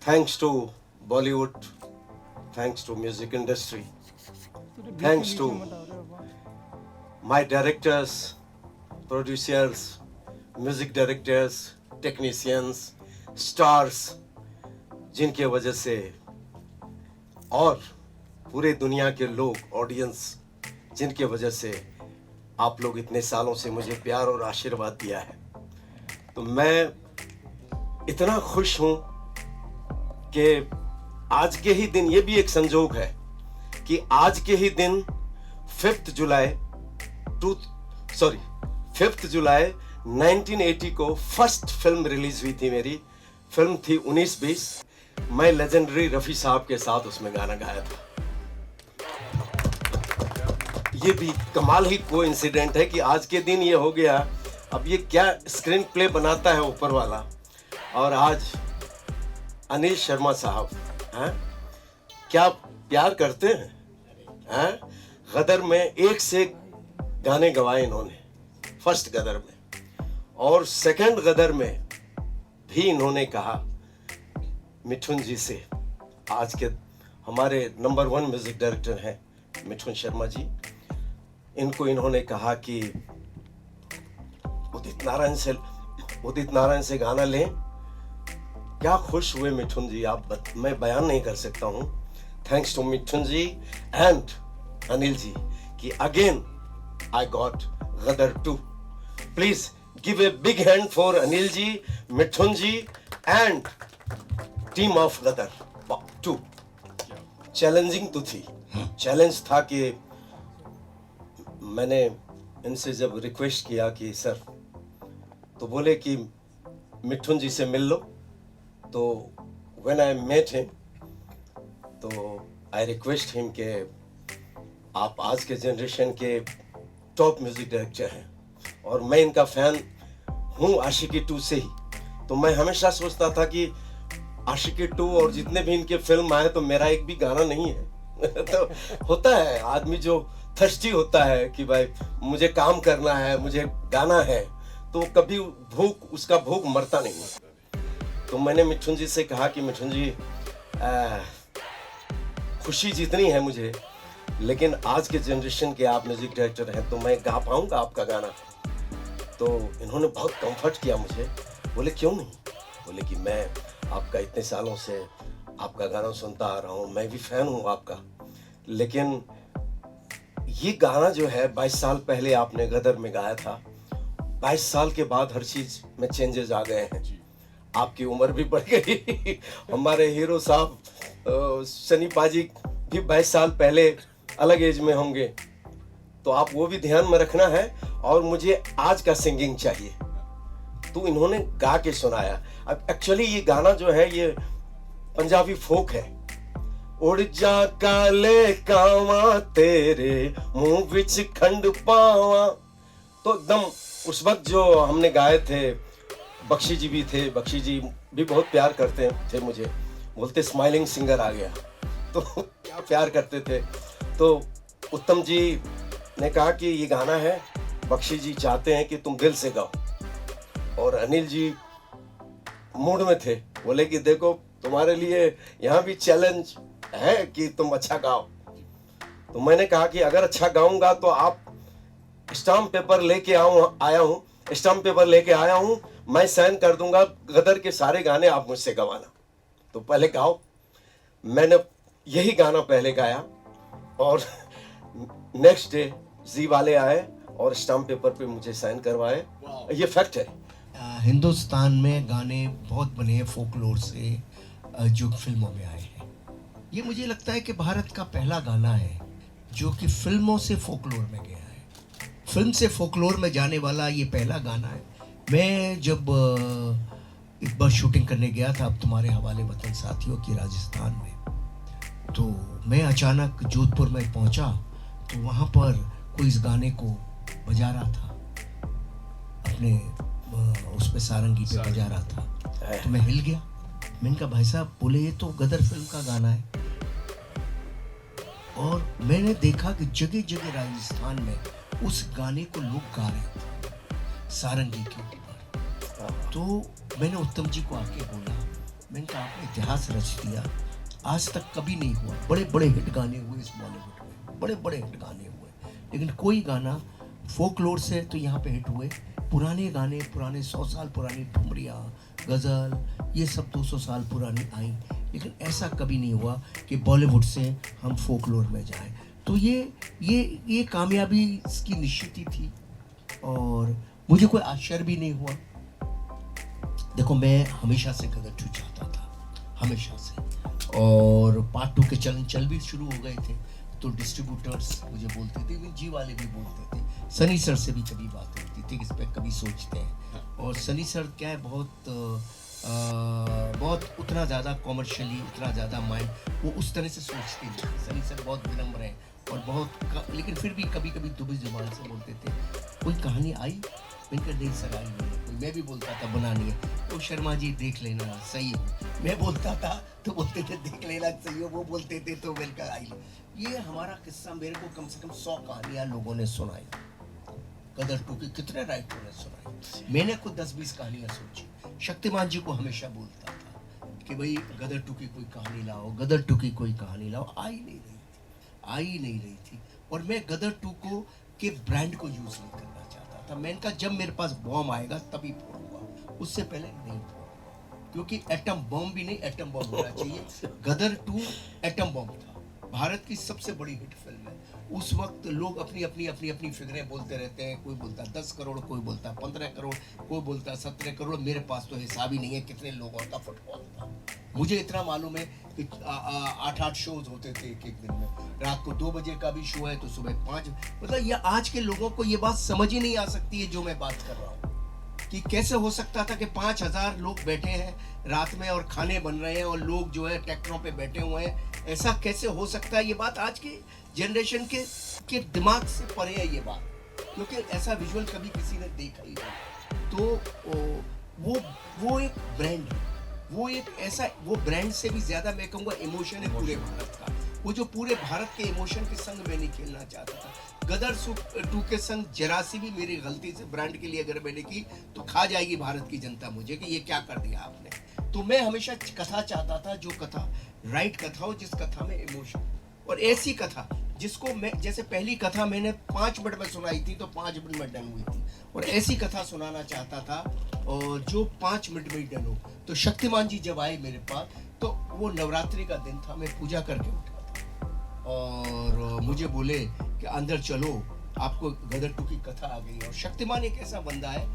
Thanks to Bollywood, thanks to music industry, thanks to my directors, producers, music directors, technicians, stars, जिनके वजह से और पूरे दुनिया के लोग, ऑडियंस, जिनके वजह से आप लोग इतने सालों से मुझे प्यार और आशीर्वाद दिया है, तो मैं इतना खुश हूं कि आज के ही दिन, ये भी एक संजोग है कि आज के ही दिन 5 जुलाई 1980 को फर्स्ट फिल्म रिलीज हुई थी। मेरी फिल्म थी 19-20। मैं लेजेंडरी रफी साहब के साथ उसमें गाना गाया था। ये भी कमाल ही कोइंसिडेंट है कि आज के दिन ये हो गया। अब ये क्या स्क्रीन प्ले बनाता है ऊपर वाला। और आज अनिल शर्मा साहब हैं, क्या प्यार करते हैं, गदर में एक से गाने गवाए इन्होंने, फर्स्ट गदर में, और सेकंड गदर में भी इन्होंने कहा मिठुन जी से। आज के हमारे नंबर 1 म्यूजिक डायरेक्टर हैं मिठुन शर्मा जी। इनको इन्होंने कहा कि उदित नारायण से गाना लें। क्या खुश हुए मिठुन जी, मैं बयान नहीं कर सकता हूं। Thanks to Mithun ji and Anil ji कि again I got Gadar 2। Please give a big hand for Anil ji, Mithun ji and team of Gadar 2। Challenging तो थी, चैलेंज था कि मैंने इनसे जब रिक्वेस्ट किया कि सर, तो बोले कि मिठुन जी से मिल लो। तो व्हेन आई मेट हिम, तो आई रिक्वेस्ट हिम कि आप आज के जनरेशन के टॉप म्यूजिक डायरेक्टर हैं और मैं इनका फैन हूँ आशिकी 2 से ही। तो मैं हमेशा सोचता था कि आशिकी 2 और जितने भी इनके फिल्म आए तो मेरा एक भी गाना नहीं है। तो होता है आदमी जो थर्स्टी होता है कि भाई मुझे काम करना है, मुझे गाना है, तो कभी उसका भूख मरता नहीं है। तो मैंने मिठुन जी से कहा कि मिठुन जी, खुशी जितनी है मुझे, लेकिन आज के जनरेशन के आप म्यूजिक डायरेक्टर हैं तो मैं गा पाऊंगा आपका गाना। तो इन्होंने बहुत कंफर्ट किया मुझे। बोले क्यों नहीं, बोले कि मैं आपका इतने सालों से आपका गाना सुनता आ रहा हूँ, मैं भी फैन हूँ आपका, लेकिन ये गाना जो है 22 साल पहले आपने गदर में गाया था। 22 साल के बाद हर चीज में चेंजेस आ गए हैं। आपकी उम्र भी बढ़ गई। हमारे हीरो साहब सनी पाजी भी 22 साल पहले अलग एज में होंगे, तो आप वो भी ध्यान में रखना है। और मुझे आज का सिंगिंग चाहिए, तो इन्होंने गा के सुनाया। अब एक्चुअली ये गाना जो है ये पंजाबी फोक है। उड़ जा काले कावा तेरे मुंह विच खंड पावा। तो एकदम उस वक्त जो हमने गाए थे, बख्शी जी भी थे, बख्शी जी भी बहुत प्यार करते थे मुझे, बोलते स्माइलिंग सिंगर आ गया। तो क्या प्यार करते थे। तो उत्तम जी ने कहा कि ये गाना है, बख्शी जी चाहते हैं कि तुम दिल से गाओ। और अनिल जी मूड में थे, बोले कि देखो तुम्हारे लिए यहाँ भी चैलेंज है कि तुम अच्छा गाओ। तो मैंने कहा कि अगर अच्छा गाऊंगा तो आप स्टाम्प पेपर लेके आया हूं, मैं साइन कर दूंगा गदर के सारे गाने, आप मुझसे गवाना। तो पहले गाओ। मैंने यही गाना पहले गाया और नेक्स्ट डे जी वाले आए और स्टाम्प पेपर पे मुझे साइन करवाए। ये फैक्ट है। हिंदुस्तान में गाने बहुत बने हैं फोकलोर से, जो फिल्मों में आए हैं। ये मुझे लगता है कि भारत का पहला गाना है जो कि फिल्मों से फोकलोर में गया है। फिल्म से फोकलोर में जाने वाला ये पहला गाना है। मैं जब एक बार शूटिंग करने गया था अब तुम्हारे हवाले वतन साथियों की राजस्थान में, तो मैं अचानक जोधपुर में पहुंचा तो वहाँ पर कोई इस गाने को बजा रहा था, अपने उस पे सारंगी पे बजा रहा था। तो मैं हिल गया। मैंने कहा भाई साहब, बोले ये तो गदर फिल्म का गाना है। और मैंने देखा कि जगह जगह राजस्थान में उस गाने को लोग गा रहे थे सारंगी के ऊपर। तो मैंने उत्तम जी को आके बोला मैंने कहा आपने इतिहास रच दिया, आज तक कभी नहीं हुआ। बड़े बड़े हिट गाने हुए इस बॉलीवुड में, बड़े बड़े हिट गाने हुए, लेकिन कोई गाना फोकलोर से तो यहाँ पे हिट हुए। पुराने गाने, पुराने 100 साल पुरानी ठुमरियाँ, गज़ल, ये सब 200 साल पुरानी आई, लेकिन ऐसा कभी नहीं हुआ कि बॉलीवुड से हम फोकलोर में जाएं। तो ये कामयाबी इसकी निश्चित ही थी और मुझे कोई आश्चर्य भी नहीं हुआ। देखो, मैं हमेशा से गदर 2 चाहता था, हमेशा से, और पार्ट 2 के चलन चल भी शुरू हो गए थे, तो डिस्ट्रीब्यूटर्स मुझे बोलते थे, जी वाले भी बोलते थे, सनी सर से भी कभी बात होती थी, इस पर कभी सोचते हैं। और सनी सर क्या है, बहुत उतना ज़्यादा कॉमर्शियली, उतना ज़्यादा माइंड वो उस तरह से सोचते नहीं। सनी सर बहुत विनम्र हैं और लेकिन फिर भी कभी कभी दुबई जुबान से बोलते थे, कोई कहानी आई, मैंने नहीं सर आई नहीं कोई। मैं भी बोलता था बनानी है, तो शर्मा जी देख लेना सही हो, मैं बोलता था तो बोलते थे देख लेना सही हो, वो बोलते थे तो मैंने कहा आई। ये हमारा किस्सा मेरे को कम से कम 100 कहानियाँ लोगों ने सुनाई, गदर 2 की कितने राइटरों ने सुनाई, मैंने खुद 10-20 कहानियाँ सोची। शक्तिमान जी को हमेशा बोलता था कि भाई गदर 2 की कोई कहानी लाओ, गदर 2 की कोई कहानी लाओ, आई नहीं रही थी। और मैं गदर 2 को के ब्रांड को यूज नहीं करना चाहता था। मैंने कहा जब मेरे पास बॉम्ब आएगा तभी फोड़ूंगा, उससे पहले नहीं फोड़ूंगा, क्योंकि एटम बॉम्ब भी नहीं, एटम बॉम्ब होना चाहिए। गदर 2 एटम बॉम्ब था, भारत की सबसे बड़ी हिट फिल्म है। उस वक्त लोग अपनी फिगरें बोलते रहते हैं, कोई बोलता 10 करोड़, कोई बोलता 15 करोड़, कोई बोलता 17 करोड़। मेरे पास तो हिसाब ही नहीं है कितने लोगों का फुटबॉल था। मुझे इतना मालूम है कि 8-8 शोज होते थे एक दिन में। रात को 2 बजे का भी शो है तो सुबह 5, मतलब ये आज के लोगों को ये बात समझ ही नहीं आ सकती है जो मैं बात कर रहा हूँ, कि कैसे हो सकता था कि 5000 लोग बैठे हैं रात में और खाने बन रहे हैं और लोग जो है ट्रैक्टरों पे बैठे हुए हैं। ऐसा कैसे हो सकता है? ये बात आज की जनरेशन के दिमाग से परे है ये बात, क्योंकि ऐसा विजुअल कभी किसी ने देखा ही नहीं। तो वो एक ब्रांड है, वो ब्रांड से भी ज्यादा मैं कहूँगा इमोशन है पूरे भारत का। वो जो पूरे भारत के इमोशन के संग मैं नहीं खेलना चाहता था। गदर 2 के संग जरा सी भी मेरी गलती से ब्रांड के लिए अगर मैंने की तो खा जाएगी भारत की जनता मुझे कि ये क्या कर दिया आपने। तो मैं हमेशा कथा चाहता था, जो कथा राइट कथा हो, जिस कथा में इमोशन, और ऐसी कथा जिसको मैं, जैसे पहली कथा मैंने 5 मिनट में सुनाई थी तो 5 मिनट में डन हुई थी, और ऐसी कथा सुनाना चाहता था और जो 5 मिनट में ही डन हो। तो शक्तिमान जी जब आए मेरे पास, तो वो नवरात्रि का दिन था, मैं पूजा करके उठा था और मुझे बोले कि अंदर चलो, आपको गदर 2 की कथा आ गई। और शक्तिमान एक ऐसा बंदा है,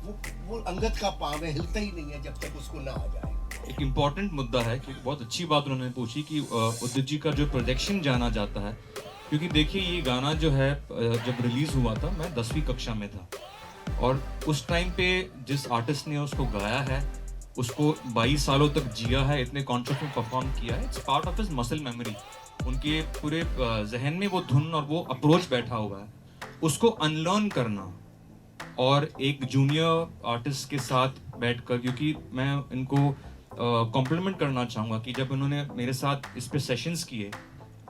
वो अंगद का पाँव है, हिलता ही नहीं है जब तक उसको ना आ जाए। एक इम्पॉर्टेंट मुद्दा है कि बहुत अच्छी बात उन्होंने पूछी कि उदित जी का जो प्रोजेक्शन जाना जाता है, क्योंकि देखिए ये गाना जो है जब रिलीज हुआ था मैं 10वीं कक्षा में था, और उस टाइम पे जिस आर्टिस्ट ने उसको गाया है, उसको 22 सालों तक जिया है, इतने कॉन्सर्ट में परफॉर्म किया है, it's part of his muscle memory. उनके पूरे जहन में वो धुन और वो अप्रोच बैठा हुआ है, उसको अनलर्न करना और एक जूनियर आर्टिस्ट के साथ बैठकर, क्योंकि मैं इनको कॉम्प्लीमेंट करना चाहूँगा कि जब उन्होंने मेरे साथ इस पे सेशंस किए,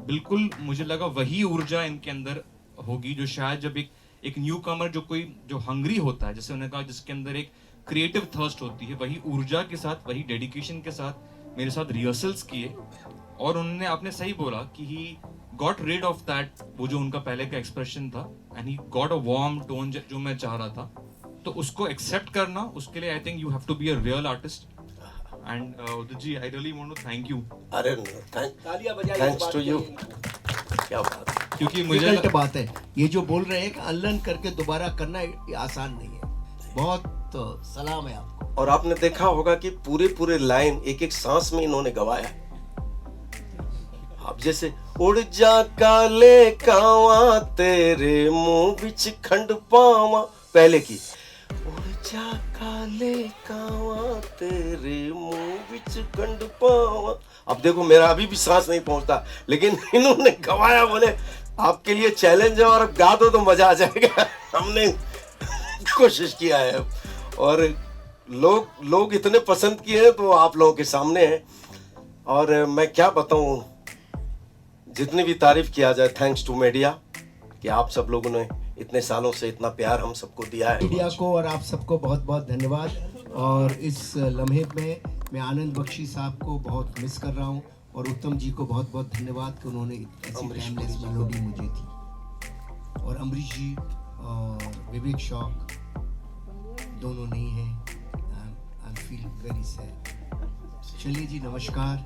बिल्कुल मुझे लगा वही ऊर्जा इनके अंदर होगी जो शायद जब एक न्यू कमर जो हंग्री होता है, जैसे उन्होंने कहा जिसके अंदर एक क्रिएटिव थर्स्ट होती है, वही ऊर्जा के साथ, वही डेडिकेशन के साथ मेरे साथ रिहर्सल्स किए। और उन्होंने, आपने सही बोला कि he got rid of that, वो जो उनका पहले का एक्सप्रेशन था, and he got a warm tone जो मैं चाह रहा था। तो उसको एक्सेप्ट करना, उसके लिए I think you have to be a real artist. And Udit ji, I really want to thank you. अरे थैंक्स टू यू, क्या बात है। क्योंकि मुझे गलत बात है ये जो बोल रहे हैं कि अनलर्न करके दोबारा करना ये आसान नहीं है। बहुत सलाम है आपको। और आपने देखा होगा कि पूरे लाइन एक एक सांस में इन्होंने गवाया। आप जैसे उड़ जा काले कावा तेरे मुंह बिच खंड पावा, पहले की उड़ जा काले कावा तेरे मुंह बिच खंड पावा। अब देखो मेरा अभी भी सांस नहीं पहुंचता, लेकिन इन्होंने गवाया। बोले आपके लिए चैलेंज है और गा दो तो मजा आ जाएगा। हमने कोशिश किया है और लोग इतने पसंद किए हैं, तो आप लोगों के सामने है। और मैं क्या बताऊं, जितनी भी तारीफ किया जाए, थैंक्स टू मीडिया कि आप सब लोगों ने इतने सालों से इतना प्यार हम सबको दिया है। मीडिया को और आप सबको बहुत बहुत धन्यवाद। और इस लम्हे में मैं आनंद बख्शी साहब को बहुत मिस कर रहा हूँ और उत्तम जी को बहुत बहुत धन्यवाद कि उन्होंने ऐसी अमरीश टाइमलेस पुरी जी मेलोडी मुझे दी। और अमरीश जी और विवेक शौक दोनों नहीं हैं। I feel very sad. चलिए जी, नमस्कार,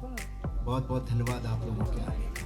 बहुत बहुत धन्यवाद आप लोगों के आने का।